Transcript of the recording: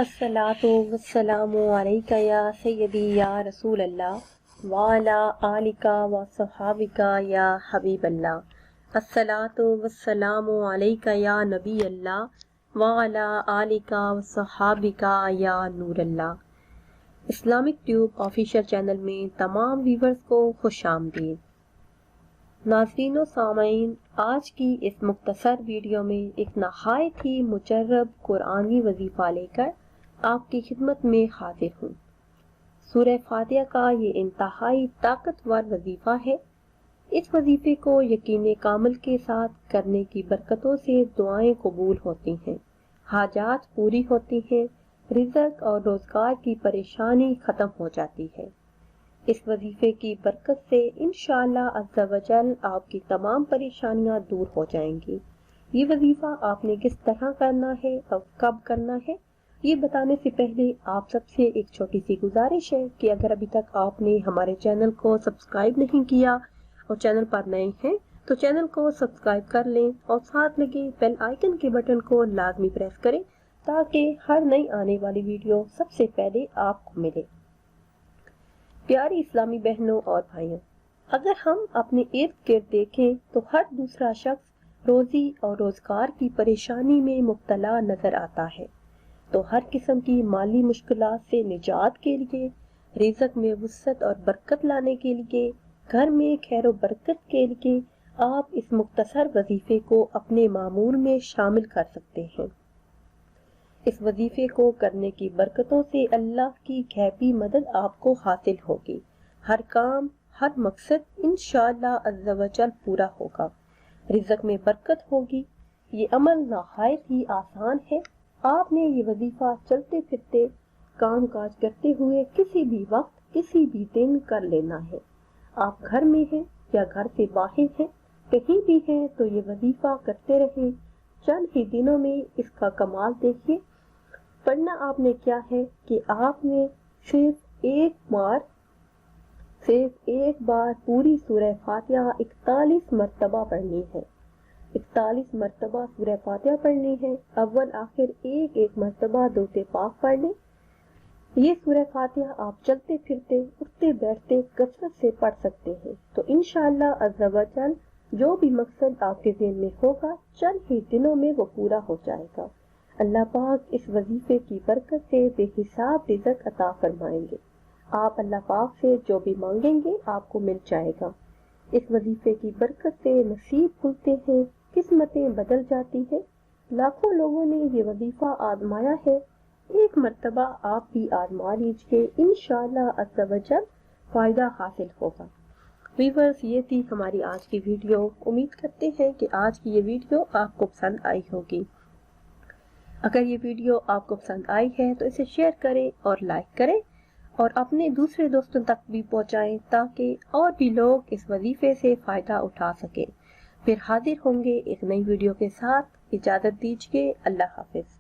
अस्सलातु वस्सलामु अलैका या सय्यदी या रसूल अल्लाह वाला आलिका व सहाबिका या हबीब अल्लाह। अस्सलातु वस्सलामु अलैका या नबी अल्लाह वाला आलिका व सहाबिका या नूर अल्लाह। इस्लामिक ट्यूब ऑफिशियल चैनल में तमाम व्यूवर्स को खुशामदीद। नाज़रीन व सामईन, आज की इस मुख्तसर वीडियो में एक नहायत ही मुजर्रब कुरानी वजीफ़ा लेकर आपकी खिदमत में हाजिर हूँ। सूरह फातिहा का ये इंतहाई ताकतवर वजीफ़ा है। इस वजीफ़े को यकीन कामिल के साथ करने की बरकतों से दुआएं कबूल होती हैं, हाजात पूरी होती हैं, रिज़्क़ और रोज़गार की परेशानी ख़त्म हो जाती है। इस वजीफ़े की बरकत से इंशाअल्लाह अज़्ज़ा वजल आपकी तमाम परेशानियां दूर हो जाएंगी। ये वजीफ़ा आपने किस तरह करना है और कब करना है, ये बताने से पहले आप सबसे एक छोटी सी गुजारिश है कि अगर अभी तक आपने हमारे चैनल को सब्सक्राइब नहीं किया और चैनल पर नए हैं तो चैनल को सब्सक्राइब कर लें और साथ लगे बेल आइकन के बटन को लाजमी प्रेस करें ताकि हर नई आने वाली वीडियो सबसे पहले आपको मिले। प्यारी इस्लामी बहनों और भाइयों, अगर हम अपने इर्द गिर्द देखें तो हर दूसरा शख्स रोजी और रोजगार की परेशानी में मुब्तला नजर आता है। तो हर किस्म की माली मुश्किलात से निजात के लिए, रिज़्क़ में वुसअत और बरकत लाने के लिए, घर में खैर और बरकत के लिए आप इस मुख्तसर वजीफे को अपने मामूल में शामिल कर सकते हैं। इस वजीफे को करने की बरकतों से अल्लाह की गैबी मदद आपको हासिल होगी। हर काम, हर मकसद इंशाअल्लाह अज़्ज़ा वजल पूरा होगा, रिज़्क़ में बरकत होगी। ये अमल नहायत ही आसान है। आपने ये वजीफा चलते फिरते, काम काज करते हुए किसी भी वक्त, किसी भी दिन कर लेना है। आप घर में हैं या घर से बाहर हैं, कहीं भी हैं तो ये वजीफा करते रहें। चंद ही दिनों में इसका कमाल देखिए। पढ़ना आपने क्या है कि आपने सिर्फ एक बार पूरी सूरह फातिहा 41 मरतबा पढ़नी है। 41 मरतबा सूरह फातिहा पढ़नी है। अव्वल आखिर एक एक मरतबा दुरूद पाक पढ़ लें। ये सूरह फातिहा आप चलते फिरते, उठते बैठते कसरत से पढ़ सकते हैं। तो इंशाअल्लाह अज़्ज़ा वजल जो भी मकसद आपके ज़हन में होगा चंद ही दिनों में वो पूरा हो जाएगा। अल्लाह पाक इस वजीफे की बरकत से बेहिसाब रिज़्क़ अता फरमाएंगे। आप अल्लाह पाक से जो भी मांगेंगे आपको मिल जाएगा। इस वजीफे की बरकत से नसीब खुलते हैं, किस्मतें बदल जाती हैं। लाखों लोगों ने ये वजीफा आजमाया है, एक मरतबा आप भी आजमा लीजिए, इंशाअल्लाह अज़्ज़ा वजल फायदा हासिल होगा। व्यूअर्स, ये थी हमारी आज की वीडियो। उम्मीद करते हैं कि आज की ये वीडियो आपको पसंद आई होगी। अगर ये वीडियो आपको पसंद आई है तो इसे शेयर करें और लाइक करें और अपने दूसरे दोस्तों तक भी पहुंचाएं ताकि और भी लोग इस वजीफे से फ़ायदा उठा सकें। फिर हाजिर होंगे एक नई वीडियो के साथ। इजाज़त दीजिए। अल्लाह हाफिज़।